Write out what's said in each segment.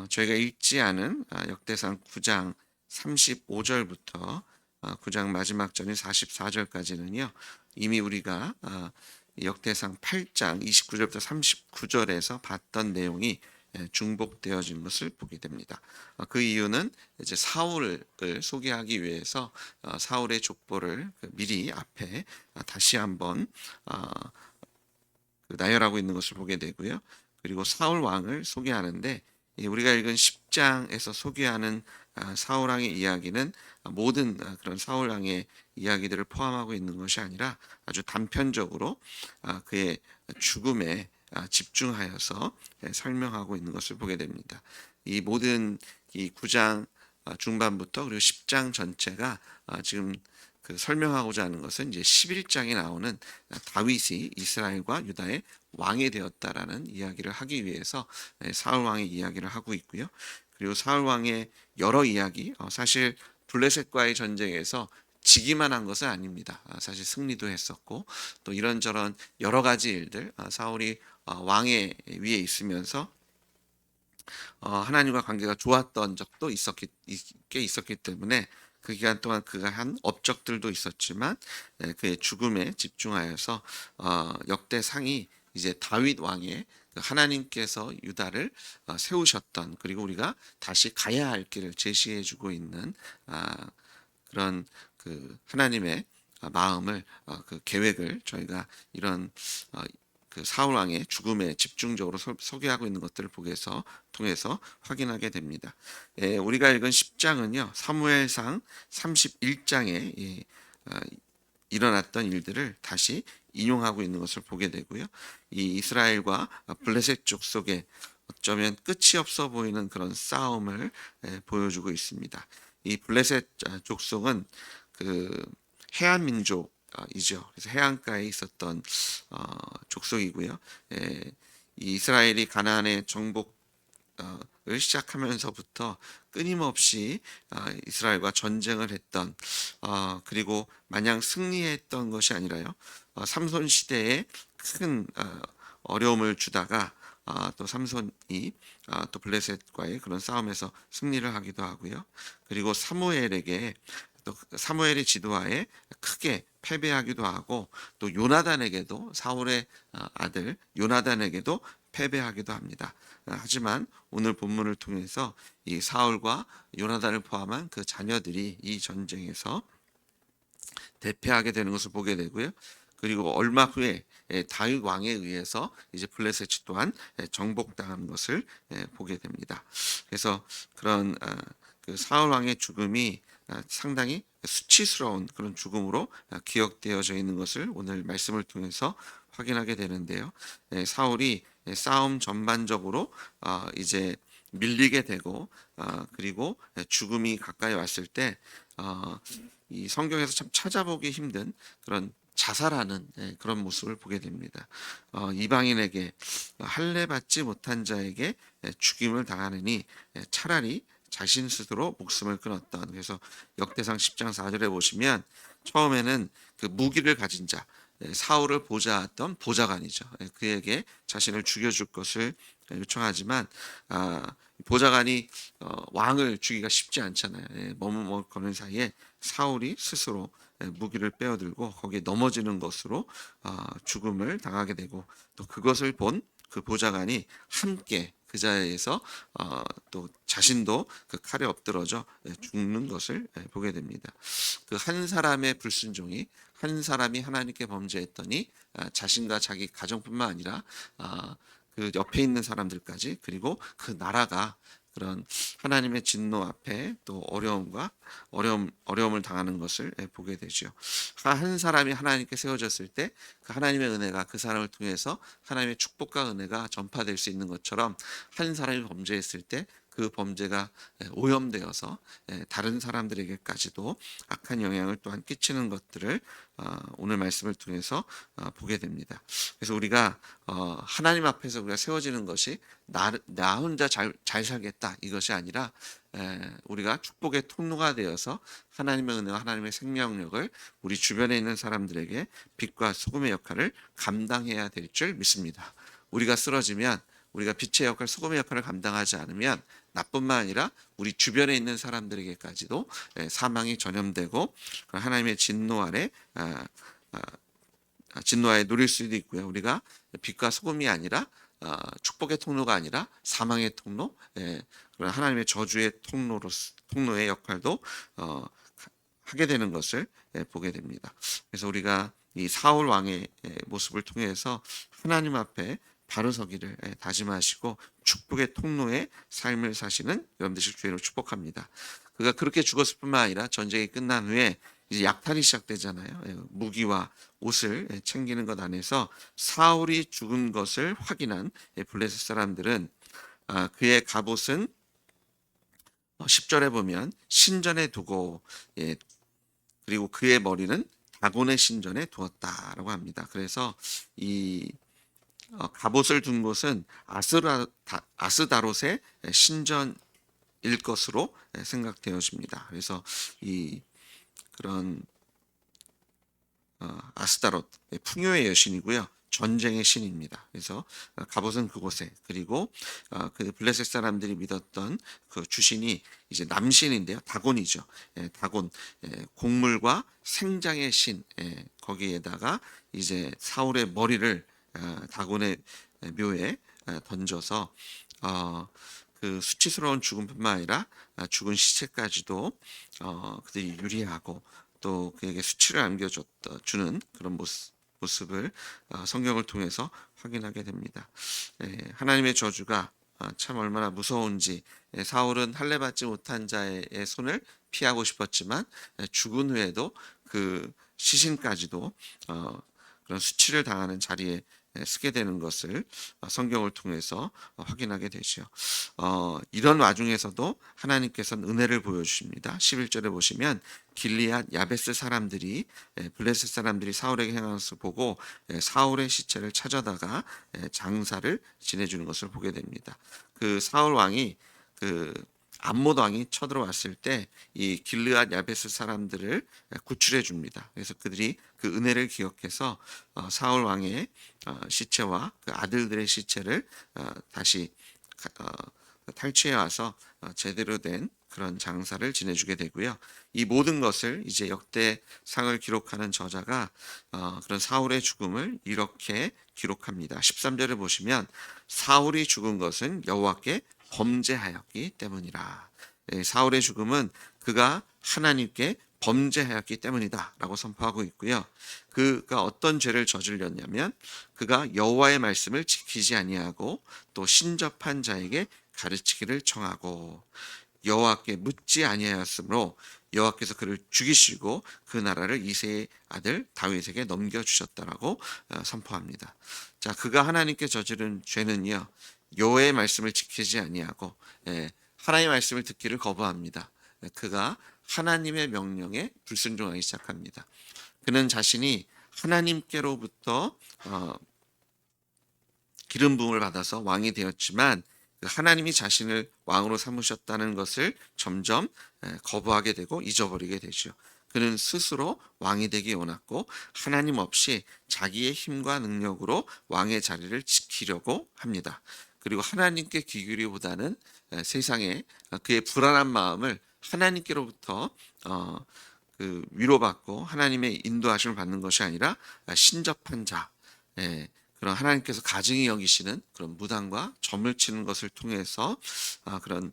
저희가 읽지 않은 역대상 9장 35절부터 9장 마지막 절인 44절까지는요. 이미 우리가 역대상 8장 29절부터 39절에서 봤던 내용이 중복되어진 것을 보게 됩니다. 그 이유는 이제 사울을 소개하기 위해서 사울의 족보를 미리 앞에 다시 한번 나열하고 있는 것을 보게 되고요. 그리고 사울 왕을 소개하는데 우리가 읽은 10장에서 소개하는 사울 왕의 이야기는 모든 그런 사울 왕의 이야기들을 포함하고 있는 것이 아니라 아주 단편적으로 그의 죽음에 집중하여서 설명하고 있는 것을 보게 됩니다. 이 모든 이 9장 중반부터 그리고 10장 전체가 지금 설명하고자 하는 것은 이제 11장에 나오는 다윗이 이스라엘과 유다의 왕이 되었다라는 이야기를 하기 위해서 사울 왕의 이야기를 하고 있고요. 그리고 사울 왕의 여러 이야기, 사실 블레셋과의 전쟁에서 지기만 한 것은 아닙니다. 사실 승리도 했었고 또 이런저런 여러 가지 일들, 사울이 왕의 위에 있으면서 하나님과 관계가 좋았던 적도 꽤 있었기 때문에 그 기간 동안 그가 한 업적들도 있었지만 그의 죽음에 집중하여서 역대상이 이제 다윗 왕의 하나님께서 유다를 세우셨던, 그리고 우리가 다시 가야 할 길을 제시해주고 있는 그런 하나님의 마음을, 그 계획을 저희가 이런 사울 왕의 죽음에 집중적으로 소개하고 있는 것들을 통해서 확인하게 됩니다. 우리가 읽은 10장은요 사무엘상 31장에 일어났던 일들을 다시 인용하고 있는 것을 보게 되고요. 이 이스라엘과 블레셋 족속의 어쩌면 끝이 없어 보이는 그런 싸움을 보여주고 있습니다. 이 블레셋 족속은 해안 민족이죠. 그래서 해안가에 있었던 족속이고요. 이 이스라엘이 가나안의 정복을 시작하면서부터 끊임없이 이스라엘과 전쟁을 했던, 그리고 마냥 승리했던 것이 아니라요, 삼손 시대에 큰 어려움을 주다가 또 삼손이 또 블레셋과의 그런 싸움에서 승리를 하기도 하고요. 그리고 사무엘에게, 또 사무엘의 지도하에 크게 패배하기도 하고, 또 요나단에게도, 사울의 아들 요나단에게도 패배하기도 합니다. 하지만 오늘 본문을 통해서 이 사울과 요나단을 포함한 그 자녀들이 이 전쟁에서 대패하게 되는 것을 보게 되고요. 그리고 얼마 후에 다윗 왕에 의해서 이제 블레셋 또한 정복당하는 것을 보게 됩니다. 그래서 그런 사울 왕의 죽음이 상당히 수치스러운 그런 죽음으로 기억되어져 있는 것을 오늘 말씀을 통해서 확인하게 되는데요. 사울이 싸움 전반적으로 이제 밀리게 되고, 그리고 죽음이 가까이 왔을 때 이 성경에서 참 찾아보기 힘든 그런 자살하는 그런 모습을 보게 됩니다. 이방인에게 할례 받지 못한 자에게 죽임을 당하느니 차라리 자신 스스로 목숨을 끊었던. 그래서 역대상 10장 4절에 보시면 처음에는 그 무기를 가진 자, 사울을 보좌했던 보좌관이죠. 그에게 자신을 죽여줄 것을 요청하지만 보좌관이 왕을 죽이기가 쉽지 않잖아요. 머뭇거리는 사이에 사울이 스스로 무기를 빼어들고 거기에 넘어지는 것으로 죽음을 당하게 되고, 또 그것을 본 그 보좌관이 함께 그 자리에서 또 자신도 그 칼에 엎드러져 죽는 것을 보게 됩니다. 그 한 사람의 불순종이, 한 사람이 하나님께 범죄했더니 자신과 자기 가정뿐만 아니라 그 옆에 있는 사람들까지, 그리고 그 나라가 그런 하나님의 진노 앞에 또 어려움을 당하는 것을 보게 되죠. 한 사람이 하나님께 세워졌을 때 그 하나님의 은혜가 그 사람을 통해서 하나님의 축복과 은혜가 전파될 수 있는 것처럼, 한 사람이 범죄했을 때 그 범죄가 오염되어서 다른 사람들에게까지도 악한 영향을 또한 끼치는 것들을 오늘 말씀을 통해서 보게 됩니다. 그래서 우리가 하나님 앞에서 우리가 세워지는 것이 나 혼자 잘 살겠다 이것이 아니라, 우리가 축복의 통로가 되어서 하나님의 은혜와 하나님의 생명력을 우리 주변에 있는 사람들에게 빛과 소금의 역할을 감당해야 될 줄 믿습니다. 우리가 쓰러지면 우리가 빛의 역할, 소금의 역할을 감당하지 않으면 나뿐만 아니라 우리 주변에 있는 사람들에게까지도 사망이 전염되고 하나님의 진노 아래 진노하에 누릴 수도 있고요. 우리가 빛과 소금이 아니라 축복의 통로가 아니라 사망의 통로, 그런 하나님의 저주의 통로의 역할도 하게 되는 것을 보게 됩니다. 그래서 우리가 이 사울 왕의 모습을 통해서 하나님 앞에 바로 서기를 다짐하시고 축복의 통로의 삶을 사시는 여러분들 주의로 축복합니다. 그가 그렇게 죽었을 뿐만 아니라 전쟁이 끝난 후에 이제 약탈이 시작되잖아요. 무기와 옷을 챙기는 것 안에서 사울이 죽은 것을 확인한 블레셋 사람들은 그의 갑옷은 10절에 보면 신전에 두고 그리고 그의 머리는 다곤의 신전에 두었다라고 합니다. 그래서 이 갑옷을 둔 곳은 아스다롯의 신전일 것으로 생각되어집니다. 그래서 이 그런 아스다롯 풍요의 여신이고요. 전쟁의 신입니다. 그래서 갑옷은 그곳에, 그리고 그 블레셋 사람들이 믿었던 그 주신이 이제 남신인데요. 다곤이죠. 다곤, 곡물과 생장의 신. 거기에다가 이제 사울의 머리를 다곤의 묘에 던져서 그 수치스러운 죽음뿐만 아니라 죽은 시체까지도 그들이 유리하고 또 그에게 수치를 안겨주는 그런 모습을 성경을 통해서 확인하게 됩니다. 하나님의 저주가 참 얼마나 무서운지, 사울은 할례 받지 못한 자의 손을 피하고 싶었지만 죽은 후에도 그 시신까지도 그런 수치를 당하는 자리에 쓰게 되는 것을 성경을 통해서 확인하게 되죠. 이런 와중에서도 하나님께서는 은혜를 보여주십니다. 11절에 보시면 길리앗 야베스 사람들이 블레셋 사람들이 사울에게 행한 것을 보고 사울의 시체를 찾아다가 장사를 지내주는 것을 보게 됩니다. 그 사울 왕이 그 암못 왕이 쳐들어왔을 때 이 길르앗 야베스 사람들을 구출해 줍니다. 그래서 그들이 그 은혜를 기억해서 사울 왕의 시체와 그 아들들의 시체를 다시 탈취해 와서 제대로 된 그런 장사를 지내주게 되고요. 이 모든 것을 이제 역대상을 기록하는 저자가 그런 사울의 죽음을 이렇게 기록합니다. 13절을 보시면 사울이 죽은 것은 여호와께 범죄하였기 때문이라. 사울의 죽음은 그가 하나님께 범죄하였기 때문이다 라고 선포하고 있고요. 그가 어떤 죄를 저질렀냐면 그가 여호와의 말씀을 지키지 아니하고 또 신접한 자에게 가르치기를 청하고 여호와께 묻지 아니하였으므로 여호와께서 그를 죽이시고 그 나라를 이새의 아들 다윗에게 넘겨주셨다라고 선포합니다. 자, 그가 하나님께 저지른 죄는요, 여호와의 말씀을 지키지 아니하고 하나님의 말씀을 듣기를 거부합니다. 그가 하나님의 명령에 불순종하기 시작합니다. 그는 자신이 하나님께로부터 기름 부음을 받아서 왕이 되었지만 하나님이 자신을 왕으로 삼으셨다는 것을 점점 거부하게 되고 잊어버리게 되죠. 그는 스스로 왕이 되기 원했고 하나님 없이 자기의 힘과 능력으로 왕의 자리를 지키려고 합니다. 그리고 하나님께 귀 기울이기보다는 세상에 그의 불안한 마음을 하나님께로부터 그 위로받고 하나님의 인도하심을 받는 것이 아니라 신접한 자, 그런 하나님께서 가증히 여기시는 그런 무당과 점을 치는 것을 통해서 그런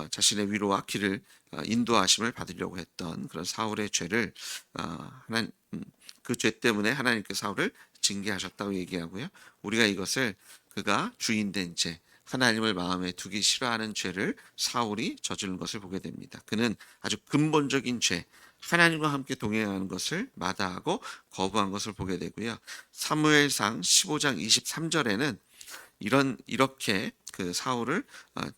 자신의 위로와 길을 인도하심을 받으려고 했던 그런 사울의 죄를 그 죄 때문에 하나님께서 사울을 징계하셨다고 얘기하고요. 우리가 이것을 그가 주인된 죄, 하나님을 마음에 두기 싫어하는 죄를 사울이 저지른 것을 보게 됩니다. 그는 아주 근본적인 죄, 하나님과 함께 동행하는 것을 마다하고 거부한 것을 보게 되고요. 사무엘상 15장 23절에는 이렇게 그 사울을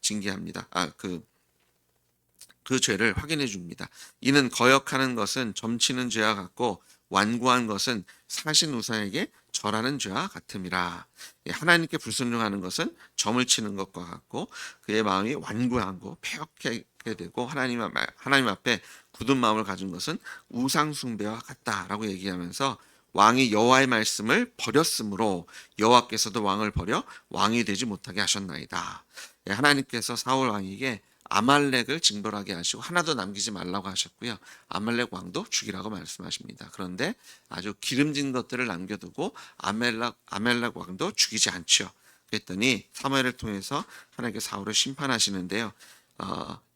징계합니다. 그 죄를 확인해 줍니다. 이는 거역하는 것은 점치는 죄와 같고 완고한 것은 사신 우상에게 절하는 죄와 같음이라. 하나님께 불순종하는 것은 점을 치는 것과 같고 그의 마음이 완고하고 패역하게 되고 하나님 앞에 굳은 마음을 가진 것은 우상 숭배와 같다라고 얘기하면서 왕이 여호와의 말씀을 버렸으므로 여호와께서도 왕을 버려 왕이 되지 못하게 하셨나이다. 예, 하나님께서 사울 왕에게 아말렉을 징벌하게 하시고 하나도 남기지 말라고 하셨고요. 아말렉 왕도 죽이라고 말씀하십니다. 그런데 아주 기름진 것들을 남겨두고 아말렉 왕도 죽이지 않죠. 그랬더니 사무엘을 통해서 하나님께 사울을 심판하시는데요.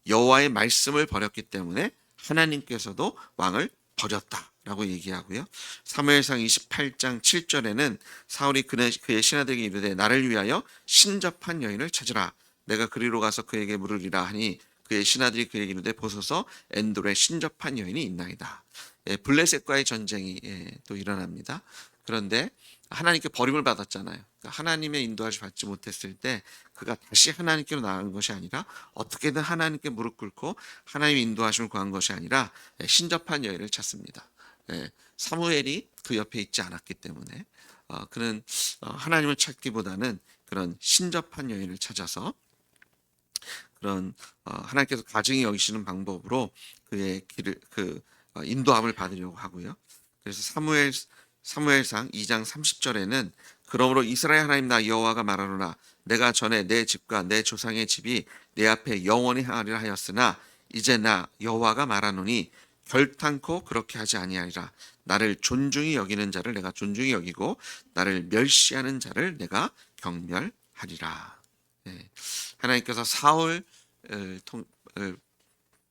여호와의 말씀을 버렸기 때문에 하나님께서도 왕을 버렸다라고 얘기하고요. 사무엘상 28장 7절에는 사울이 그의 신하들에게 이르되 나를 위하여 신접한 여인을 찾으라. 내가 그리로 가서 그에게 물으리라 하니 그의 신하들이 그에게 이르되 보소서 엔돌에 신접한 여인이 있나이다. 예, 블레셋과의 전쟁이 또 일어납니다. 그런데 하나님께 버림을 받았잖아요. 그러니까 하나님의 인도하심 받지 못했을 때 그가 다시 하나님께로 나아간 것이 아니라 어떻게든 하나님께 무릎 꿇고 하나님의 인도하심을 구한 것이 아니라 신접한 여인을 찾습니다. 사무엘이 그 옆에 있지 않았기 때문에 그는 하나님을 찾기보다는 그런 신접한 여인을 찾아서 그런 하나님께서 가증히 여기시는 방법으로 그의 길을 인도함을 받으려고 하고요. 그래서 사무엘상 2장 30절에는 그러므로 이스라엘 하나님 나 여호와가 말하노라 내가 전에 내 집과 내 조상의 집이 내 앞에 영원히 행하리라 하였으나 이제 나 여호와가 말하노니 결탄코 그렇게 하지 아니하리라. 나를 존중히 여기는 자를 내가 존중히 여기고 나를 멸시하는 자를 내가 경멸하리라. 네. 하나님께서 사울을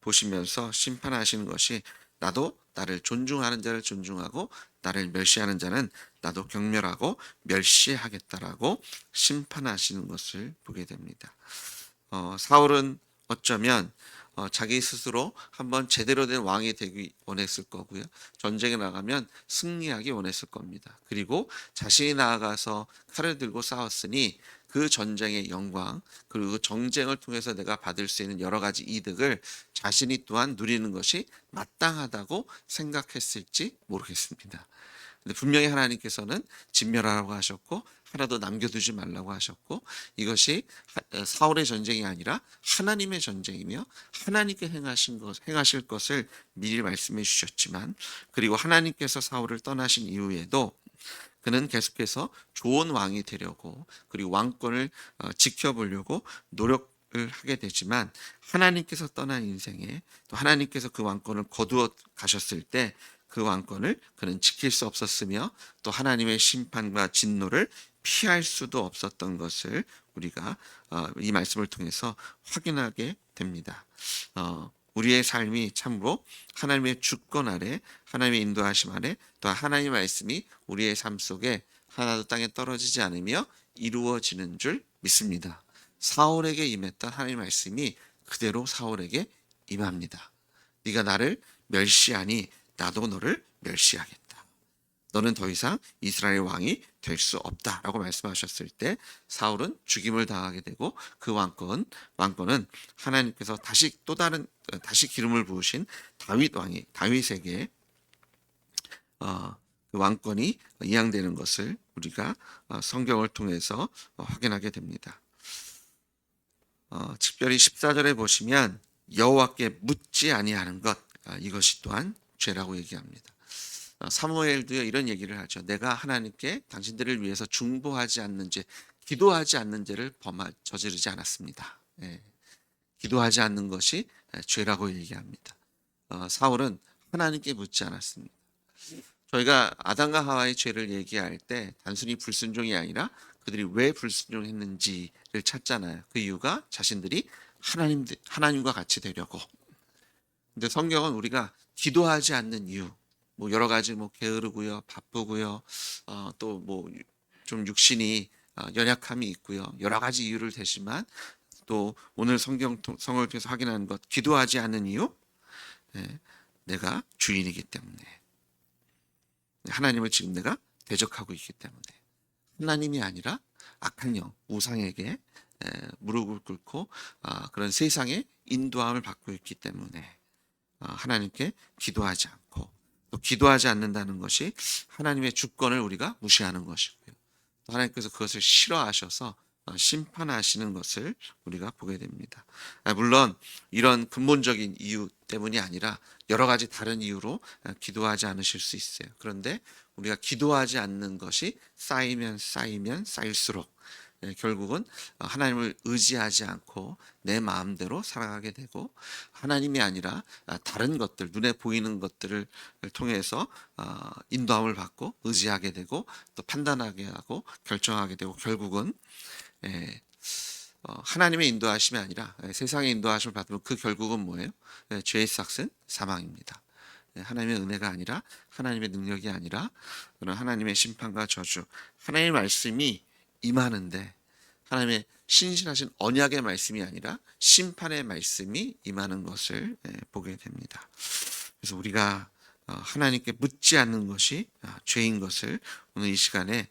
보시면서 심판하시는 것이 나도 나를 존중하는 자를 존중하고 나를 멸시하는 자는 나도 경멸하고 멸시하겠다라고 심판하시는 것을 보게 됩니다. 사울은 어쩌면 자기 스스로 한번 제대로 된 왕이 되기 원했을 거고요. 전쟁에 나가면 승리하기 원했을 겁니다. 그리고 자신이 나아가서 칼을 들고 싸웠으니 그 전쟁의 영광 그리고 그 전쟁을 통해서 내가 받을 수 있는 여러 가지 이득을 자신이 또한 누리는 것이 마땅하다고 생각했을지 모르겠습니다. 근데 분명히 하나님께서는 진멸하라고 하셨고 하나도 남겨두지 말라고 하셨고 이것이 사울의 전쟁이 아니라 하나님의 전쟁이며 하나님께 행하실 것을 미리 말씀해 주셨지만 그리고 하나님께서 사울을 떠나신 이후에도 그는 계속해서 좋은 왕이 되려고 그리고 왕권을 지켜보려고 노력을 하게 되지만 하나님께서 떠난 인생에 또 하나님께서 그 왕권을 거두어 가셨을 때 그 왕권을 그는 지킬 수 없었으며 또 하나님의 심판과 진노를 피할 수도 없었던 것을 우리가 이 말씀을 통해서 확인하게 됩니다. 우리의 삶이 참으로 하나님의 주권 아래 하나님의 인도하심 아래 또 하나님의 말씀이 우리의 삶 속에 하나도 땅에 떨어지지 않으며 이루어지는 줄 믿습니다. 사울에게 임했던 하나님의 말씀이 그대로 사울에게 임합니다. 네가 나를 멸시하니 나도 너를 멸시하겠다. 너는 더 이상 이스라엘 왕이 될 수 없다라고 말씀하셨을 때 사울은 죽임을 당하게 되고 그 왕권은 하나님께서 다시 기름을 부으신 다윗에게 그 왕권이 이양되는 것을 우리가 성경을 통해서 확인하게 됩니다. 특별히 14절에 보시면 여호와께 묻지 아니하는 것 이것이 또한 죄라고 얘기합니다. 사무엘도 이런 얘기를 하죠. 내가 하나님께 당신들을 위해서 중보하지 않는 죄, 기도하지 않는 죄를 저지르지 않았습니다. 기도하지 않는 것이 죄라고 얘기합니다. 사울은 하나님께 묻지 않았습니다. 저희가 아담과 하와의 죄를 얘기할 때 단순히 불순종이 아니라 그들이 왜 불순종했는지를 찾잖아요. 그 이유가 자신들이 하나님과 같이 되려고. 근데 성경은 우리가 기도하지 않는 이유, 뭐 여러 가지 게으르고요, 바쁘고요, 또 좀 육신이 연약함이 있고요, 여러 가지 이유를 대지만 또 오늘 성을 통해서 확인하는 것, 기도하지 않는 이유, 내가 주인이기 때문에 하나님을 지금 내가 대적하고 있기 때문에 하나님이 아니라 악한 영, 우상에게 무릎을 꿇고 그런 세상의 인도함을 받고 있기 때문에 하나님께 기도하지 않고 또 기도하지 않는다는 것이 하나님의 주권을 우리가 무시하는 것이고요. 또 하나님께서 그것을 싫어하셔서 심판하시는 것을 우리가 보게 됩니다. 물론 이런 근본적인 이유 때문이 아니라 여러 가지 다른 이유로 기도하지 않으실 수 있어요. 그런데 우리가 기도하지 않는 것이 쌓이면 쌓일수록 결국은 하나님을 의지하지 않고 내 마음대로 살아가게 되고, 하나님이 아니라 다른 것들, 눈에 보이는 것들을 통해서 인도함을 받고 의지하게 되고, 또 판단하게 하고 결정하게 되고, 결국은 하나님의 인도하심이 아니라 세상의 인도하심을 받으면 그 결국은 뭐예요? 죄의 삭은 사망입니다. 하나님의 은혜가 아니라, 하나님의 능력이 아니라 그런 하나님의 심판과 저주, 하나님의 말씀이 임하는데 하나님의 신실하신 언약의 말씀이 아니라 심판의 말씀이 임하는 것을 보게 됩니다. 그래서 우리가 하나님께 묻지 않는 것이 죄인 것을 오늘 이 시간에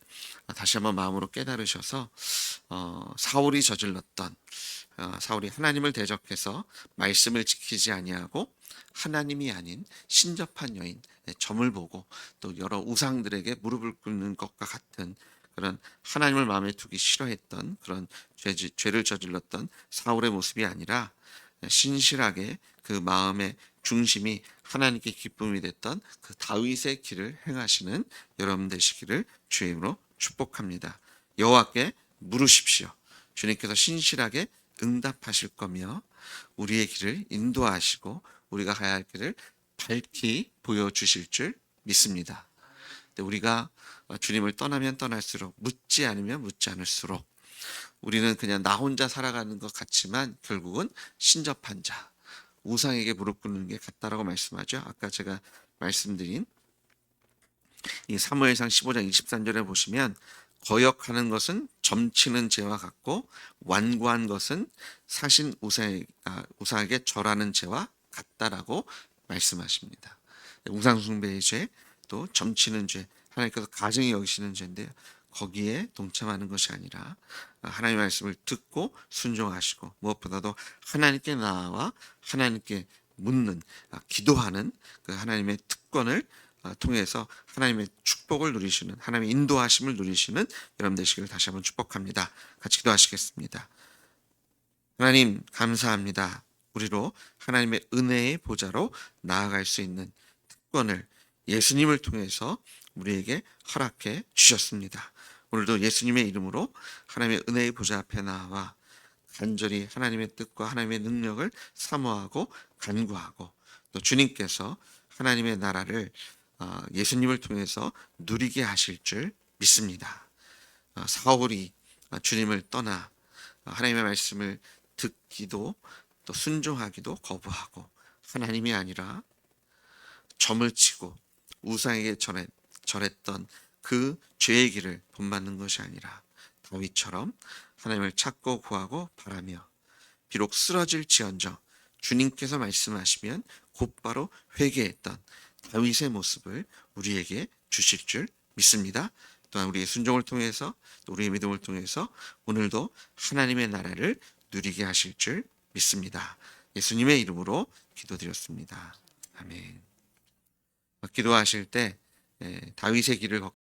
다시 한번 마음으로 깨달으셔서, 사울이 저질렀던, 사울이 하나님을 대적해서 말씀을 지키지 아니하고 하나님이 아닌 신접한 여인, 점을 보고 또 여러 우상들에게 무릎을 꿇는 것과 같은 그런 하나님을 마음에 두기 싫어했던 그런 죄를 저질렀던 사울의 모습이 아니라, 신실하게 그 마음의 중심이 하나님께 기쁨이 됐던 그 다윗의 길을 행하시는 여러분 되시기를 주의 이름으로 축복합니다. 여호와께 물으십시오. 주님께서 신실하게 응답하실 거며 우리의 길을 인도하시고 우리가 가야 할 길을 밝히 보여주실 줄 믿습니다. 우리가 주님을 떠나면 떠날수록, 묻지 않으면 묻지 않을수록 우리는 그냥 나 혼자 살아가는 것 같지만 결국은 신접한 자, 우상에게 무릎 꿇는 게 같다라고 말씀하죠. 아까 제가 말씀드린 이 사무엘상 15장 23절에 보시면, 거역하는 것은 점치는 죄와 같고 완고한 것은 사신 우상에게 절하는 죄와 같다라고 말씀하십니다. 우상 숭배의 죄, 또 점치는 죄, 하나님께서 가증히 여기시는 죄인데요, 거기에 동참하는 것이 아니라 하나님의 말씀을 듣고 순종하시고 무엇보다도 하나님께 나아와 하나님께 묻는, 기도하는 그 하나님의 특권을 통해서 하나님의 축복을 누리시는, 하나님의 인도하심을 누리시는 여러분 되시기를 다시 한번 축복합니다. 같이 기도하시겠습니다. 하나님 감사합니다. 우리로 하나님의 은혜의 보좌로 나아갈 수 있는 특권을 예수님을 통해서 우리에게 허락해 주셨습니다. 오늘도 예수님의 이름으로 하나님의 은혜의 보좌 앞에 나와 간절히 하나님의 뜻과 하나님의 능력을 사모하고 간구하고, 또 주님께서 하나님의 나라를 예수님을 통해서 누리게 하실 줄 믿습니다. 사울이 주님을 떠나 하나님의 말씀을 듣기도 또 순종하기도 거부하고 하나님이 아니라 점을 치고 우상에게 절했던 그 죄의 길을 본받는 것이 아니라 다윗처럼 하나님을 찾고 구하고 바라며, 비록 쓰러질지언정 주님께서 말씀하시면 곧바로 회개했던 다윗의 모습을 우리에게 주실 줄 믿습니다. 또한 우리의 순종을 통해서, 또 우리의 믿음을 통해서 오늘도 하나님의 나라를 누리게 하실 줄 믿습니다. 예수님의 이름으로 기도드렸습니다. 아멘. 기도하실 때 다윗의 길을